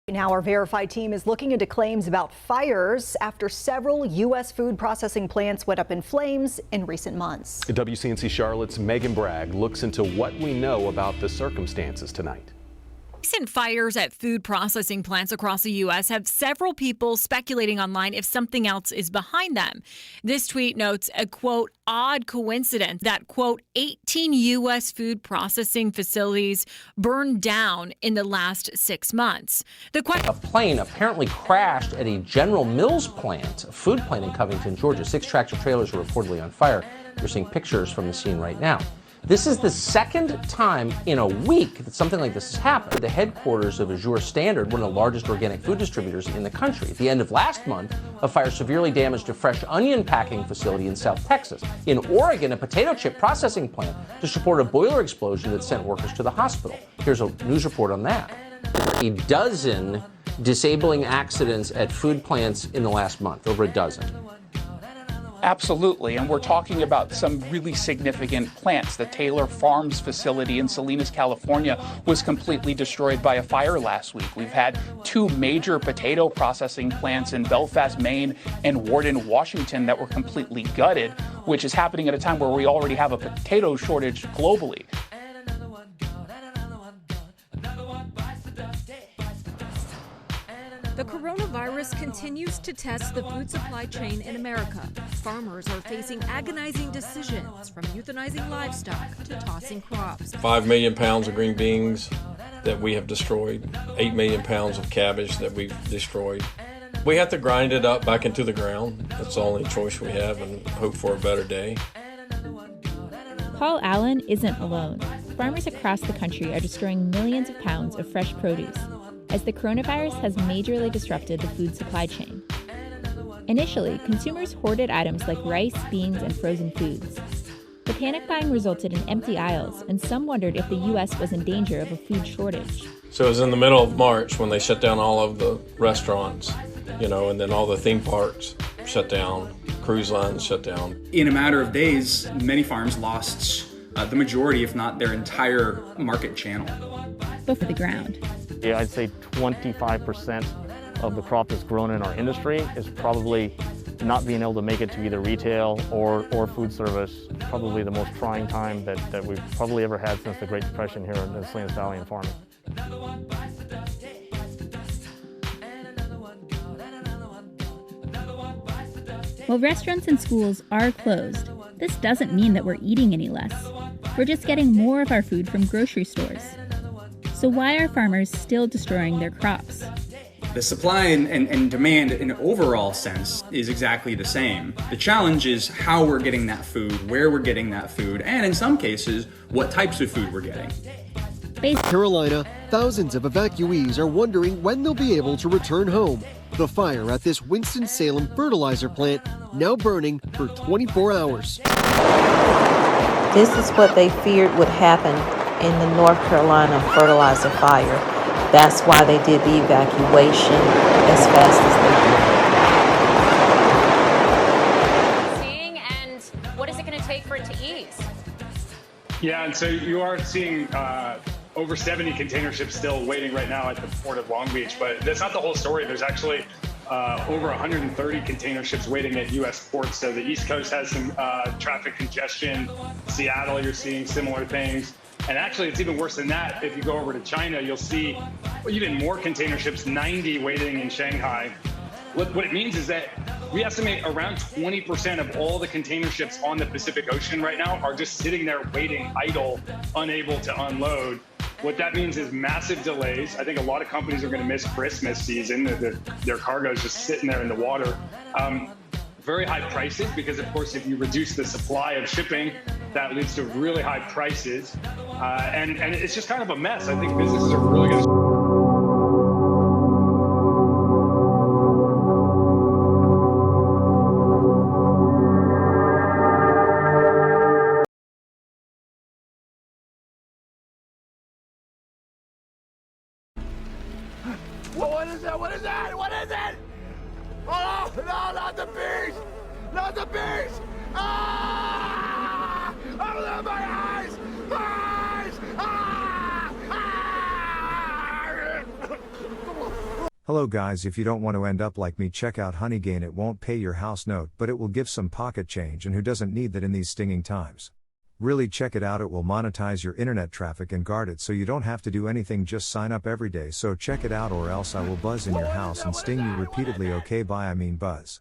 Now our Verified team is looking into claims about fires after several U.S. food processing plants went up in flames in recent months. WCNC Charlotte's Megan Bragg looks into what we know about the circumstances tonight. Recent fires at food processing plants across the U.S. have several people speculating online if something else is behind them. This tweet notes a, quote, odd coincidence that, quote, 18 U.S. food processing facilities burned down in the last 6 months. A plane apparently crashed at a General Mills plant, a food plant in Covington, Georgia. 6 tractor trailers were reportedly on fire. You're seeing pictures from the scene right now. This is the second time in a week that something like this has happened. The headquarters of Azure Standard, one of the largest organic food distributors in the country. At the end of last month, a fire severely damaged a fresh onion packing facility in South Texas. In Oregon, a potato chip processing plant just reported a boiler explosion that sent workers to the hospital. Here's a news report on that. A dozen disabling accidents at food plants in the last month, over a dozen. Absolutely, and we're talking about some really significant plants. The Taylor Farms facility in Salinas, California was completely destroyed by a fire last week. We've had 2 major potato processing plants in Belfast, Maine and Warden, Washington that were completely gutted, which is happening at a time where we already have a potato shortage globally. The coronavirus continues to test the food supply chain in America. Farmers are facing agonizing decisions, from euthanizing livestock to tossing crops. 5 million pounds of green beans that we have destroyed, 8 million pounds of cabbage that we've destroyed. We have to grind it up back into the ground. That's the only choice we have, and hope for a better day. Paul Allen isn't alone. Farmers across the country are destroying millions of pounds of fresh produce, as the coronavirus has majorly disrupted the food supply chain. Initially, consumers hoarded items like rice, beans, and frozen foods. The panic buying resulted in empty aisles, and some wondered if the U.S. was in danger of a food shortage. So it was in the middle of March when they shut down all of the restaurants, and then all the theme parks shut down, cruise lines shut down. In a matter of days, many farms lost the majority, if not their entire market channel. Before the ground. Yeah, I'd say 25% of the crop that's grown in our industry is probably not being able to make it to either retail or food service. Probably the most trying time that we've probably ever had since the Great Depression here in the Salinas Valley and farming. While restaurants and schools are closed, this doesn't mean that we're eating any less. We're just getting more of our food from grocery stores. So why are farmers still destroying their crops? The supply and demand in an overall sense is exactly the same. The challenge is how we're getting that food, where we're getting that food, and in some cases, what types of food we're getting. In Carolina, thousands of evacuees are wondering when they'll be able to return home. The fire at this Winston-Salem fertilizer plant now burning for 24 hours. This is what they feared would happen in the North Carolina fertilizer fire. That's why they did the evacuation as fast as they did. Seeing, and what is it going to take for it to ease? Yeah, and so you are seeing over 70 container ships still waiting right now at the port of Long Beach, but that's not the whole story. There's actually over 130 container ships waiting at U.S. ports. So the East Coast has some traffic congestion. Seattle, you're seeing similar things. And actually, it's even worse than that. If you go over to China, you'll see even more container ships, 90 waiting in Shanghai. What it means is that we estimate around 20% of all the container ships on the Pacific Ocean right now are just sitting there waiting, idle, unable to unload. What that means is massive delays. I think a lot of companies are going to miss Christmas season. Their cargo is just sitting there in the water. Very high prices, because of course, if you reduce the supply of shipping, that leads to really high prices. And it's just kind of a mess. I think businesses are really going to... What is that? What is that? What is it? Oh, no, not the beast! Not the beast! Ah! Oh, my eyes! Eyes! Ah! Ah! Hello guys, if you don't want to end up like me, check out honeygain. It won't pay your house note, but it will give some pocket change, and who doesn't need that in these stinging times? Really check it out. It will monetize your internet traffic and guard it so you don't have to do anything, just sign up every day. So check it out, or else I will buzz in your house and sting you repeatedly. Okay, bye. I mean buzz.